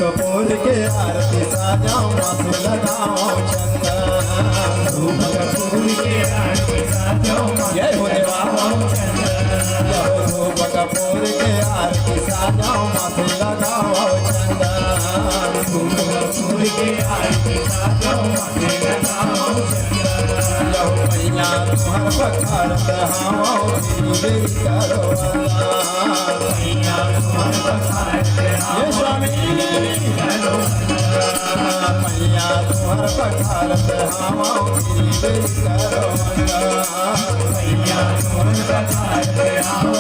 कपूर के आरती साजाओ माथु लगाओ चंदा धूप कपूर के आरती साजाओ जय हो देवाओ चंदा धूप कपूर के आरती साजाओ माथु लगाओ चंदा धूप कपूर के आरती साजाओ माथु लगाओ चंदा मैया तुम्हार पखार हाओ देवी करो मैया तुम्हार पखार हाओ स्वामी मैया तुम्हार पखार हाओ देवी करो मैया तुम्हार पखार हाओ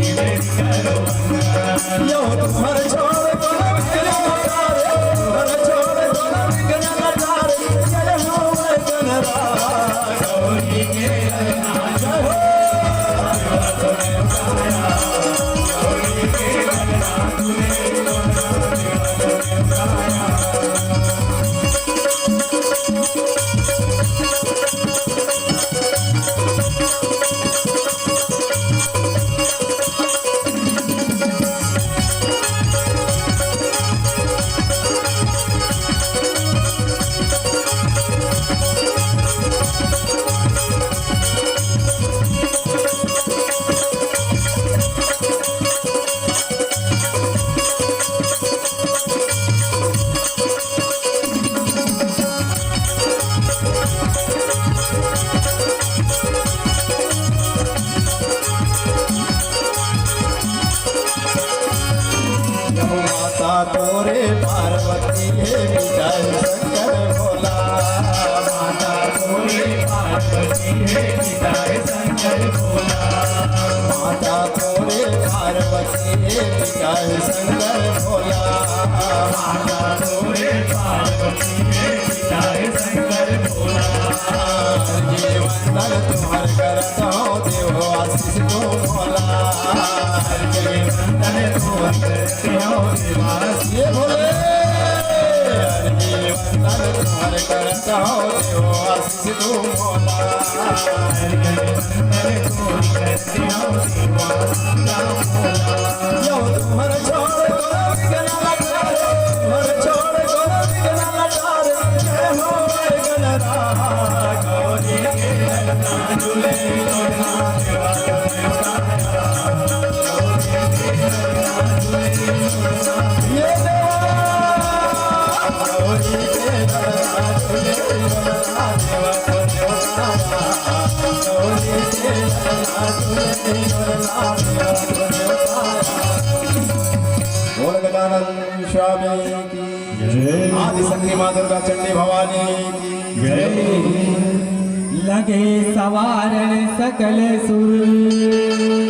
देवी करो यो तुम्हार छोड़ तुम्हार छोड़ जय हो गणरा गौरी के जय हो गौरी के तोरे पार्वती है विजय शंकर भोला माता तोरे पार्वती है विजय शंकर भोला माता तोरे पार्वती है विजय शंकर भोला माता तोरे पार्वती है विजय शंकर भोला जीवन तुम्हार करता देव आशीष को भोला जीवन तुम्हार ये भोले जीवन तुम्हार करता देव आशीष को भोला यो तुम्हार छोड़ गला तुम्हार छोड़ गला जय हो गणरा गौरी के झूले ये गौरी के गौरी के बोल गजानन स्वामी की जय। आदि शक्ति माँ दुर्गा चंडी भवानी की जय। लगे सवारण सकल सुर